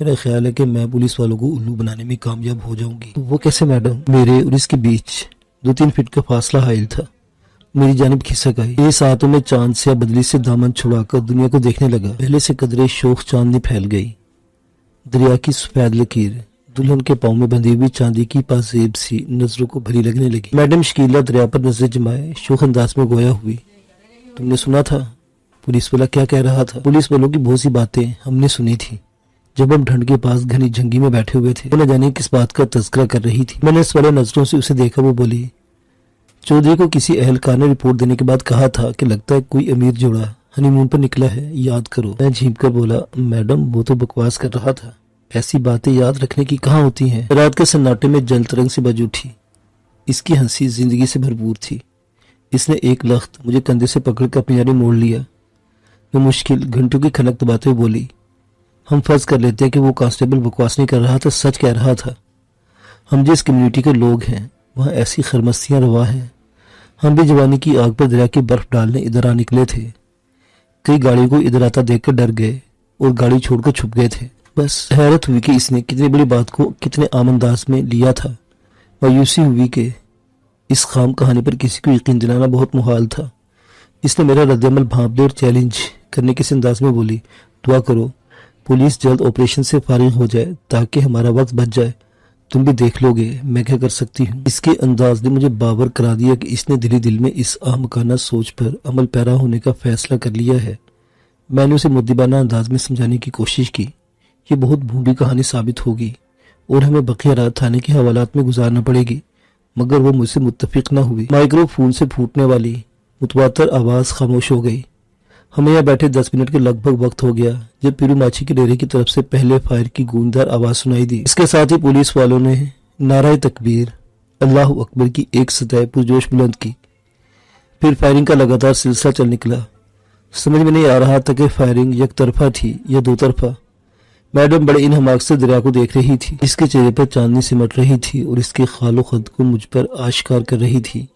میرا خیال ہے کہ میں پولیس والوں کو الو بنانے میں کامیاب ہو جاؤں گی۔ وہ کیسے میڈم؟ میرے اور اس کے بیچ 2-3 فٹ کا فاصلہ حائل تھا۔ میری جانب کھسک آئی۔ یہ ساتھوں میں چاند سے بدلی سے دامن چھڑا کر دنیا کو دیکھنے لگا۔ پہلے سے قدرے شوخ چاندنی پھیل گئی۔ دریا کی سفید لکیر دلہن کے پاؤں میں بندھی ہوئی چاندی کی پازیب سی نظروں کو بھری لگنے لگی۔ میڈم شکیلا دریا پر نظریں جمائے شوخ انداز میں گویا ہوئی، تم نے سنا تھا پولیس والا کیا کہہ رہا تھا؟ پولیس والوں کی بہت سی باتیں ہم نے سنی تھی جب ہم ڈھنڈ کے پاس گھنی جھنگی میں بیٹھے ہوئے تھے۔ وہ نہ جانے کس بات کا تذکرہ کر رہی تھی۔ میں نے اس والے نظروں سے اسے دیکھا۔ وہ بولی، چودھری کو کسی اہلکار نے رپورٹ دینے کے بعد کہا تھا کہ لگتا ہے کوئی امیر جوڑا ہنی مون پر نکلا ہے، یاد کرو۔ میں جھینپ کر بولا، میڈم وہ تو بکواس کر رہا تھا، ایسی باتیں یاد رکھنے کی کہاں ہوتی ہیں۔ رات کے سناٹے میں جل ترنگ سے بج اٹھی۔ اس کی ہنسی زندگی سے بھرپور تھی۔ اس نے ایک لخت مجھے کندھے سے پکڑ کر اپنی جانب موڑ لیا۔ میں مشکل گھنٹوں کی کھنک دباتے ہوئے بولی، ہم فرض کر لیتے ہیں کہ وہ کانسٹیبل بکواس نہیں کر رہا تھا، سچ کہہ رہا تھا۔ ہم جس کمیونٹی کے لوگ ہیں وہاں ایسی خرمستیاں روا ہیں۔ ہم بھی جوانی کی آگ پر دریا کی برف ڈالنے ادھر آ نکلے تھے۔ کئی گاڑیوں کو ادھر آتا دیکھ کر ڈر گئے اور گاڑی چھوڑ کر چھپ گئے تھے۔ بس حیرت ہوئی کہ اس نے کتنی بڑی بات کو کتنے عام انداز میں لیا تھا۔ مایوسی ہوئی کہ اس خام کہانی پر کسی کو یقین دلانا بہت محال تھا۔ اس نے میرا رد عمل بھانپ لیا اور چیلنج کرنے کے انداز میں بولی، دعا کرو پولیس جلد آپریشن سے فارغ ہو جائے تاکہ ہمارا وقت بچ جائے۔ تم بھی دیکھ لو گے، میں کیا کر سکتی ہوں۔ اس کے انداز نے مجھے باور کرا دیا کہ اس نے دل میں اس احمقانہ سوچ پر عمل پیرا ہونے کا فیصلہ کر لیا ہے۔ میں نے اسے مؤدبانہ انداز میں سمجھانے کی کوشش کی، یہ بہت بھونڈی کہانی ثابت ہوگی اور ہمیں بقیہ رات تھانے کے حوالات میں گزارنا پڑے گی، مگر وہ مجھ سے متفق نہ ہوئی۔ مائکرو فون سے پھوٹنے والی متواتر آواز خاموش ہو گئی۔ ہمیں یہاں بیٹھے 10 منٹ کے لگ بھگ وقت ہو گیا جب پیرو ماچھی کے ڈیرے کی طرف سے پہلے فائر کی گونجدار آواز سنائی دی۔ اس کے ساتھ ہی پولیس والوں نے نعرہ تکبیر اللہ اکبر کی ایک سطح پرجوش بلند کی۔ پھر فائرنگ کا لگاتار سلسلہ چل نکلا۔ سمجھ میں نہیں آ رہا تھا کہ فائرنگ یک طرفہ تھی یا دو طرفہ۔ میڈم بڑے انہماک سے دریا کو دیکھ رہی تھی، اس کے چہرے پر چاندنی سمٹ رہی تھی اور اس کے خال و خد کو مجھ پر آشکار کر رہی تھی۔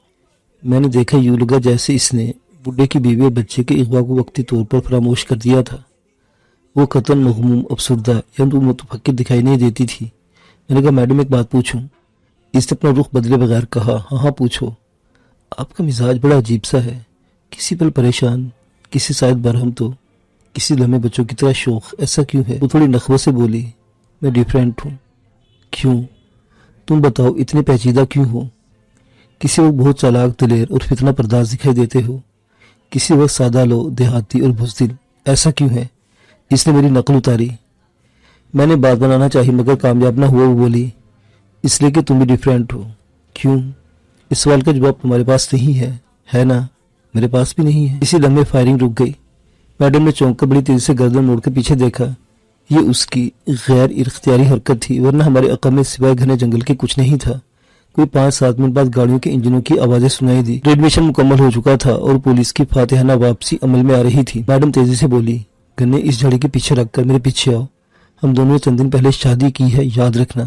میں نے دیکھا یوں لگا جیسے اس نے بڈھے کی بیوی اور بچے کے اغوا کو وقتی طور پر فراموش کر دیا تھا۔ وہ قطعاً مغموم، افسردہ یا متفکر دکھائی نہیں دیتی تھی۔ میں نے کہا میڈم ایک بات پوچھوں؟ اس نے اپنا رخ بدلے بغیر کہا ہاں پوچھو۔ آپ کا مزاج بڑا عجیب سا ہے، کسی پل پریشان، کسی شاید برہم تو کسی لمحے بچوں کی طرح شوق، ایسا کیوں ہے؟ وہ تھوڑی نخوت سے بولی میں ڈیفرنٹ ہوں۔ کیوں؟ تم بتاؤ اتنے پیچیدہ کیوں ہو؟ کسی وقت بہت چالاک، دلیر اور فتنہ پرداز دکھائی دیتے ہو، کسی وقت سادہ لو، دیہاتی اور بزدل، ایسا کیوں ہے؟ اس نے میری نقل اتاری۔ میں نے بات بنانا چاہی مگر کامیاب نہ ہوا۔ وہ بولی اس لیے کہ تم بھی ڈیفرنٹ ہو۔ کیوں؟ اس سوال کا جواب تمہارے پاس نہیں ہے، ہے نا؟ میرے پاس بھی نہیں ہے۔ اسی لمحے فائرنگ رک گئی۔ میڈم نے چونک کر بڑی تیزی سے گردن موڑ کے پیچھے دیکھا۔ یہ اس کی غیر اختیاری حرکت تھی، ورنہ ہمارے عقب میں سوائے گھنے جنگل کے کچھ نہیں تھا۔ کوئی 5-7 منٹ بعد گاڑیوں کے انجنوں کی آوازیں سنائی دی۔ ریڈمیشن مکمل ہو چکا تھا اور پولیس کی فاتحانہ واپسی عمل میں آ رہی تھی۔ میڈم تیزی سے بولی گنے اس جھڑی کے پیچھے رکھ کر میرے پیچھے آؤ، ہم دونوں نے چند دن پہلے شادی کی ہے، یاد رکھنا۔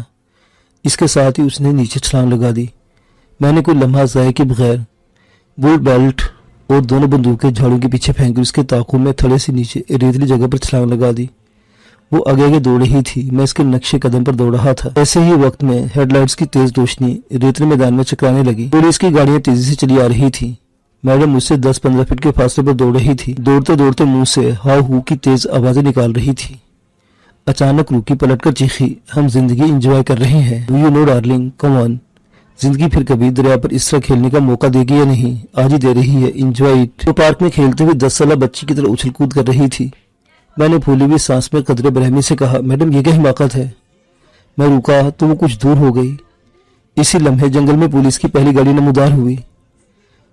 اس کے ساتھ ہی اس نے نیچے چھلانگ لگا دی۔ میں نے کوئی لمحہ ضائع کے بغیر بول بیلٹ اور دونوں بندوقیں جھاڑوں کے پیچھے پھینک اس کے تعاقب میں تھڑے سے نیچے ریتلی جگہ پر چھلانگ لگا دی۔ وہ آگے آگے دوڑ رہی تھی، میں اس کے نقشے قدم پر دوڑ رہا تھا۔ ایسے ہی وقت میں ہیڈ لائٹس کی تیز روشنی ریتلے میدان میں چکرانے لگی۔ پولیس کی گاڑیاں تیزی سے چلی آ رہی تھی۔ میڈم مجھ سے 10-15 فٹ کے فاصلے پر دوڑ رہی تھی، دوڑتے دوڑتے منہ سے ہاؤ ہو کی تیز آوازیں نکال رہی تھی۔ اچانک روکی، پلٹ کر چیخی ہم زندگی انجوائے کر رہے ہیں، ڈو یو نو ڈارلنگ، کم آن۔ زندگی پھر کبھی دریا پر اس طرح کھیلنے کا موقع دے گی یا نہیں؟ آج ہی دے رہی ہے، انجوائے اٹ۔ وہ پارک میں کھیلتے ہوئے 10 سالہ بچی کی طرح اچھل کود کر رہی تھی۔ میں نے پھولی ہوئی سانس میں قدرے برہمی سے کہا میڈم یہ کیا حماقت ہے؟ میں رکا تو وہ کچھ دور ہو گئی۔ اسی لمحے جنگل میں پولیس کی پہلی گاڑی نمودار ہوئی۔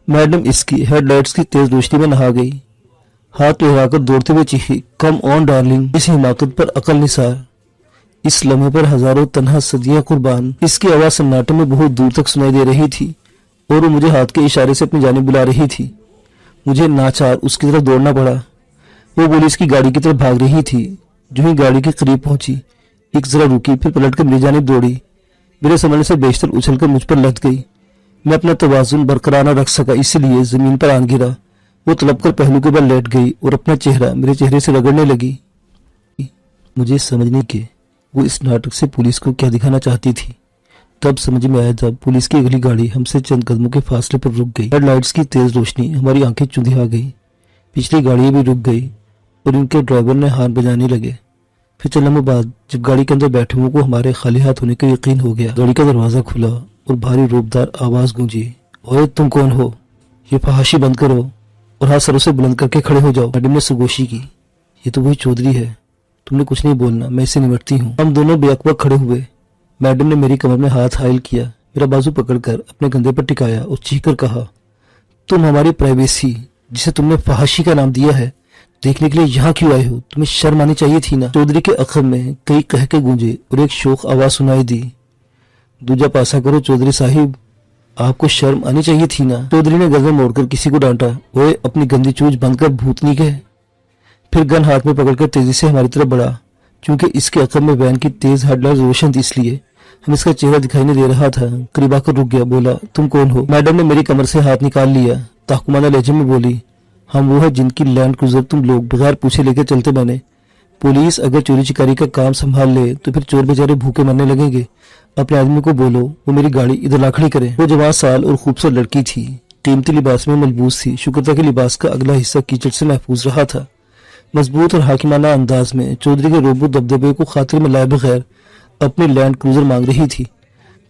میڈم اس کی ہیڈ لائٹس کی تیز روشنی میں نہا گئی، ہاتھ لہرا کر دوڑتے ہوئے چیخی کم آن ڈارلنگ۔ اس حماقت پر عقل نثار، اس لمحے پر ہزاروں تنہا صدیاں قربان۔ اس کی آواز سناٹے میں بہت دور تک سنائی دے رہی تھی اور وہ مجھے ہاتھ کے اشارے سے اپنی جانب بلا رہی تھی۔ مجھے ناچار اس کی طرف دوڑنا پڑا۔ وہ پولیس کی گاڑی کی طرف بھاگ رہی تھی۔ جو ہی گاڑی کے قریب پہنچی ایک ذرا رکی، پھر پلٹ کر میری جانب دوڑی۔ میرے سنبھلنے سے بیشتر اچھل کر مجھ پر لد گئی۔ میں اپنا توازن برقرار نہ رکھ سکا، اس لیے زمین پر آن گرا۔ وہ تڑپ کر پہلو کے بل لیٹ گئی اور اپنا چہرہ میرے چہرے سے رگڑنے لگی۔ مجھے سمجھنے کے وہ اس ناٹک سے پولیس کو کیا دکھانا چاہتی تھی تب سمجھ میں آیا جب پولیس کی اگلی گاڑی ہم سے چند قدموں کے فاصلے پر رک گئی۔ ہیڈ لائٹس کی تیز روشنی ہماری آنکھیں چندھیا گئی۔ پچھلی گاڑیاں بھی رک گئی اور ان کے ڈرائیور نے ہارن بجانے لگے۔ پھر چند لمحوں بعد جب گاڑی کے اندر بیٹھے ہوں کو ہمارے خالی ہاتھ ہونے کا یقین ہو گیا، گاڑی کا دروازہ کھلا اور بھاری روبدار آواز گونجی اوئے تم کون ہو؟ یہ فحاشی بند کرو اور ہاتھ سروں سے بلند کر کے کھڑے ہو جاؤ۔ میڈم نے سرگوشی کی یہ تو وہی چودھری ہے، تم نے کچھ نہیں بولنا، میں اسے نمٹتی ہوں۔ ہم دونوں بے اقبا کھڑے ہوئے۔ میڈم نے میری کمر میں ہاتھ حائل کیا، میرا بازو پکڑ کر اپنے کندھے پر ٹکایا اور چیخ کر کہا تم ہماری پرائیویسی جسے تم نے فحاشی کا نام دیا ہے دیکھنے کے لیے یہاں کیوں آئے ہو؟ تمہیں شرم آنی چاہیے تھی نا۔ چودھری کے عقب میں کئی قہقہے گونجے اور ایک شوخ آواز سنائی دی دوجا پاسا کرو چودھری صاحب، آپ کو شرم آنی چاہیے تھی نا۔ چودھری نے گردن موڑ کر کسی کو ڈانٹا اوئے اپنی گندی چونچ بند کر بھوتنی کے۔ پھر گن ہاتھ میں پکڑ کر تیزی سے ہماری طرف بڑھا۔ چونکہ اس کے عقب میں وین کی تیز ہیڈ لائٹ روشن تھی اس لیے ہم اس کا چہرہ دکھائی نہیں دے رہا تھا۔ قریب آ کر رک گیا، بولا تم کون ہو؟ میڈم نے میری کمر سے ہاتھ نکال لیا، تحکمانہ لہجے میں بولی ہم وہ ہے جن کی لینڈ کروزر تم لوگ بغیر پوچھے لے کے چلتے بنے۔ پولیس اگر چوری چکاری کا کام سنبھال لے تو پھر چور بیچارے بھوکے مرنے لگیں گے۔ اپنے آدمی کو بولو وہ میری گاڑی ادھر لا کھڑی کرے۔ وہ جوان سال اور خوبصورت لڑکی تھی، قیمتی لباس میں ملبوس تھی۔ شکر تھا کہ لباس کا اگلا حصہ کیچڑ سے محفوظ رہا تھا۔ مضبوط اور حاکمانہ انداز میں چودھری کے روب و دبدبے کو خاطر میں لائے بغیر اپنی لینڈ کروزر مانگ رہی تھی۔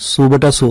100/100।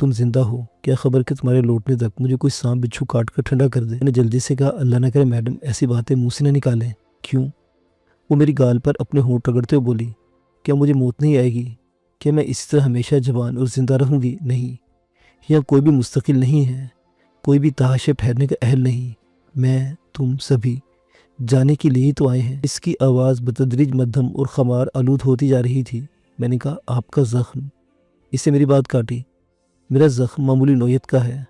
تم زندہ ہو، کیا خبر کہ تمہارے لوٹنے تک مجھے کوئی سانپ بچھو کاٹ کر ٹھنڈا کر دے۔ میں نے جلدی سے کہا اللہ نہ کرے میڈم ایسی باتیں منہ سے نہ نکالیں۔ کیوں؟ وہ میری گال پر اپنے ہونٹ رگڑتے ہوئے بولی، کیا مجھے موت نہیں آئے گی؟ کیا میں اسی طرح ہمیشہ جوان اور زندہ رہوں گی؟ نہیں، یہاں کوئی بھی مستقل نہیں ہے، کوئی بھی تحاشے ٹھہرنے کا اہل نہیں۔ میں تم سبھی جانے کے لیے ہی تو آئے ہیں۔ اس کی آواز بتدریج مدھم اور خمار آلود ہوتی جا رہی تھی۔ میں نے کہا آپ کا زخم؟ اسے میری بات کاٹی۔ میرا زخم معمولی نوعیت کا ہے،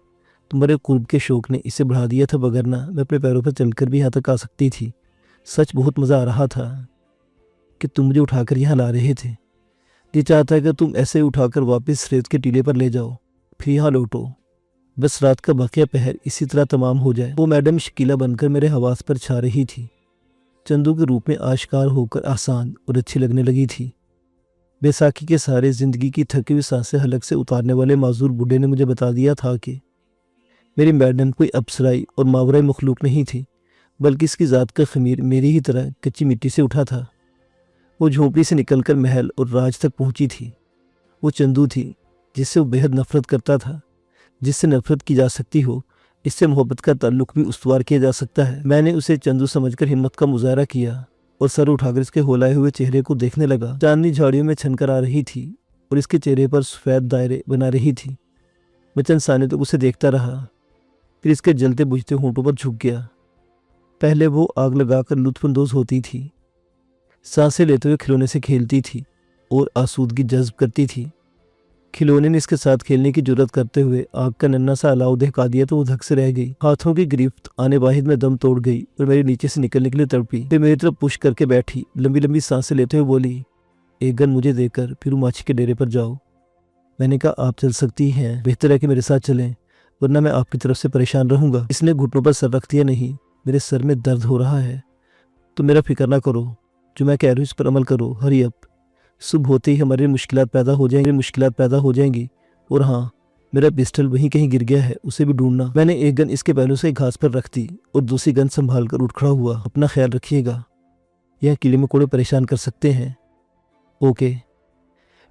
تمہارے قرب کے شوق نے اسے بڑھا دیا تھا، وگرنہ میں اپنے پیروں پر چل کر بھی یہاں تک آ سکتی تھی۔ سچ بہت مزہ آ رہا تھا کہ تم مجھے اٹھا کر یہاں لا رہے تھے۔ یہ چاہتا ہے کہ تم ایسے اٹھا کر واپس ریت کے ٹیلے پر لے جاؤ، پھر یہاں لوٹو، بس رات کا باقیہ پہر اسی طرح تمام ہو جائے۔ وہ میڈم شکیلہ بن کر میرے حواس پر چھا رہی تھی، چندو کے روپ میں آشکار ہو کر آسان اور اچھی لگنے لگی تھی۔ بیساکھی کے سارے زندگی کی تھکی ہوئی سانسیں حلق سے اتارنے والے معذور بوڑھے نے مجھے بتا دیا تھا کہ میری میڈم کوئی اپسرائی اور ماورائی مخلوق نہیں تھی، بلکہ اس کی ذات کا خمیر میری ہی طرح کچی مٹی سے اٹھا تھا۔ وہ جھونپڑی سے نکل کر محل اور راج تک پہنچی تھی۔ وہ چندو تھی جس سے وہ بےحد نفرت کرتا تھا۔ جس سے نفرت کی جا سکتی ہو، اس سے محبت کا تعلق بھی استوار کیا جا سکتا ہے۔ میں نے اسے چندو سمجھ کر ہمت کا مظاہرہ کیا اور سر اٹھا کر اس کے ہولائے ہوئے چہرے کو دیکھنے لگا۔ چاندنی جھاڑیوں میں چھن کر آ رہی تھی اور اس کے چہرے پر سفید دائرے بنا رہی تھی۔ میں چند ثانیے تک اسے دیکھتا رہا، پھر اس کے جلتے بجھتے ہونٹوں پر جھک گیا۔ پہلے وہ آگ لگا کر لطف اندوز ہوتی تھی، سانسیں لیتے ہوئے کھلونے سے کھیلتی تھی اور آسودگی جذب کرتی تھی۔ کھلونے نے اس کے ساتھ کھیلنے کی جرات کرتے ہوئے آگ کا ننھا سا الاؤ دہکا دیا تو وہ دھک سے رہ گئی۔ ہاتھوں کی گرفت آنے واحد میں دم توڑ گئی اور میرے نیچے سے نکلنے کے لیے تڑپی، پھر میری طرف پش کر کے بیٹھی، لمبی لمبی سانسیں لیتے ہوئے بولی، ایک گن مجھے دے کر پھر ماچھی کے ڈیرے پر جاؤ۔ میں نے کہا آپ چل سکتی ہیں، بہتر ہے کہ میرے ساتھ چلیں، ورنہ میں آپ کی طرف سے پریشان رہوں گا۔ اس نے گھٹنوں پر سر رکھ دیا، نہیں، میرے سر میں درد ہو رہا ہے، تو میرا فکر نہ کرو، جو میں کہہ رہا ہوں اس پر عمل کرو، ہری اپ۔ صبح ہوتے ہی ہمارے مشکلات پیدا ہو جائیں گی، اور ہاں، میرا پسٹل وہیں کہیں گر گیا ہے، اسے بھی ڈھونڈنا۔ میں نے ایک گن اس کے پہلو سے گھاس پر رکھ دی اور دوسری گن سنبھال کر اٹھ کھڑا ہوا۔ اپنا خیال رکھیے گا، یہ کیڑے مکوڑے پریشان کر سکتے ہیں۔ اوکے۔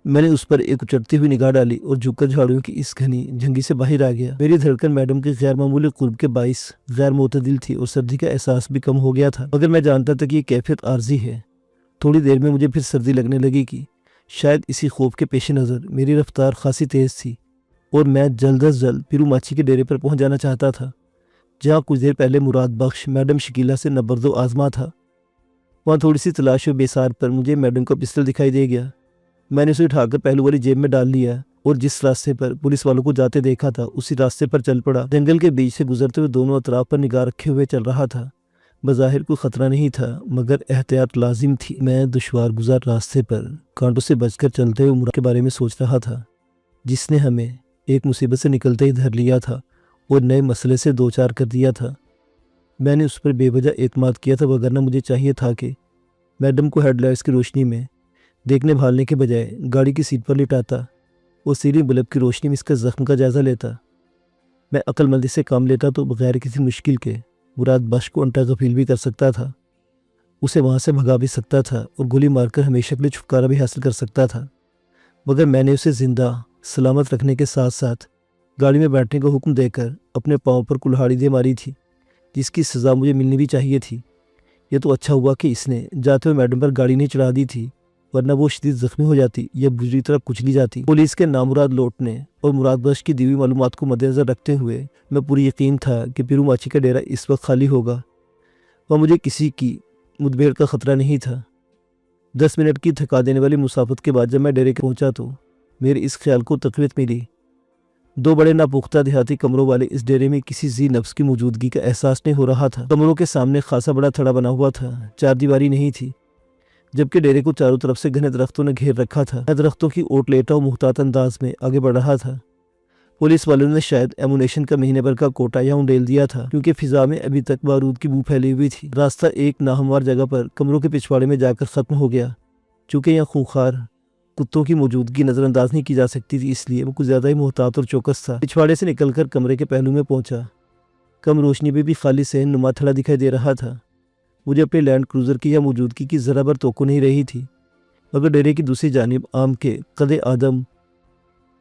میں نے اس پر ایک اچڑتی ہوئی نگاہ ڈالی اور جھک کر جھاڑیوں کی اس گھنی جھنگی سے باہر آ گیا۔ میری دھڑکن میڈم کے غیر معمولی قرب کے باعث غیر معتدل تھی اور سردی کا احساس بھی کم ہو گیا تھا، مگر میں جانتا تھا کہ یہ کیفیت عارضی ہے۔ تھوڑی دیر میں مجھے پھر سردی لگنے لگی کہ شاید اسی خوف کے پیش نظر میری رفتار خاصی تیز تھی اور میں جلد از جلد پیرو ماچھی کے ڈیرے پر پہنچ جانا چاہتا تھا، جہاں کچھ دیر پہلے مراد بخش میڈم شکیلہ سے نبرد و آزما تھا۔ وہاں تھوڑی سی تلاش و بیسار پر مجھے میڈم کا پسٹل دکھائی دے گیا۔ میں نے اسے اٹھا کر پہلو والی جیب میں ڈال لیا اور جس راستے پر پولیس والوں کو جاتے دیکھا تھا اسی راستے پر چل پڑا۔ جنگل کے بیچ سے گزرتے ہوئے دونوں اطراف پر نگاہ رکھے ہوئے چل رہا تھا۔ بظاہر کوئی خطرہ نہیں تھا، مگر احتیاط لازم تھی۔ میں دشوار گزار راستے پر کانٹوں سے بچ کر چلتے ہوئے مراد کے بارے میں سوچ رہا تھا، جس نے ہمیں ایک مصیبت سے نکلتے ہی دھر لیا تھا اور نئے مسئلے سے دوچار کر دیا تھا۔ میں نے اس پر بے وجہ اعتماد کیا تھا، وگرنہ مجھے چاہیے تھا کہ میڈم کو ہیڈ لائٹس کی روشنی میں دیکھنے بھالنے کے بجائے گاڑی کی سیٹ پر لٹاتا اور سیلنگ بلب کی روشنی میں اس کے زخم کا جائزہ لیتا۔ میں عقل مندی سے کام لیتا تو بغیر کسی مشکل کے مراد بخش کو انٹا غفیل بھی کر سکتا تھا، اسے وہاں سے بھگا بھی سکتا تھا اور گولی مار کر ہمیشہ کے لیے چھٹکارا بھی حاصل کر سکتا تھا، مگر میں نے اسے زندہ سلامت رکھنے کے ساتھ ساتھ گاڑی میں بیٹھنے کا حکم دے کر اپنے پاؤں پر کلہاڑی دے ماری تھی، جس کی سزا مجھے ملنی بھی چاہیے تھی۔ یہ تو اچھا ہوا کہ اس نے جاتے ہوئے میڈم پر گاڑی نہیں چڑھا دی تھی، ورنہ وہ شدید زخمی ہو جاتی یا بری طرح کچلی جاتی۔ پولیس کے نامراد لوٹنے اور مراد بخش کی دی ہوئی معلومات کو مد نظر رکھتے ہوئے میں پوری یقین تھا کہ پیرو ماچھی کا ڈیرا اس وقت خالی ہوگا، وہاں مجھے کسی کی مدبھیڑ کا خطرہ نہیں تھا۔ 10 منٹ کی تھکا دینے والی مسافت کے بعد جب میں ڈیرے کے پہنچا تو میرے اس خیال کو تقویت ملی، 2 بڑے ناپختہ دیہاتی کمروں والے اس ڈیرے میں کسی ذی نفس کی موجودگی کا احساس نہیں ہو رہا تھا۔ کمروں کے سامنے خاصا بڑا تھڑا بنا ہوا تھا، 4 دیواری نہیں تھی، جبکہ ڈیرے کو چاروں طرف سے گھنے درختوں نے گھیر رکھا تھا۔ میں درختوں کی اوٹ لیٹا و محتاط انداز میں آگے بڑھ رہا تھا۔ پولیس والوں نے شاید ایمونیشن کا مہینے بھر کا کوٹا یہاں ڈیل دیا تھا، کیونکہ فضا میں ابھی تک بارود کی بو پھیلی ہوئی تھی۔ راستہ ایک ناہموار جگہ پر کمروں کے پچھواڑے میں جا کر ختم ہو گیا۔ چونکہ یہاں خونخوار کتوں کی موجودگی نظر انداز نہیں کی جا سکتی تھی، اس لیے وہ کچھ زیادہ ہی محتاط اور چوکس تھا۔ پچھواڑے سے نکل کر کمرے کے پہلو میں پہنچا۔ کم روشنی میں بھی خالی صحن نما تھڑا دکھائی دے رہا تھا۔ مجھے اپنے لینڈ کروزر کی یا موجودگی کی ذرا بھر توقع نہیں رہی تھی، مگر ڈیرے کی دوسری جانب آم کے قد آدم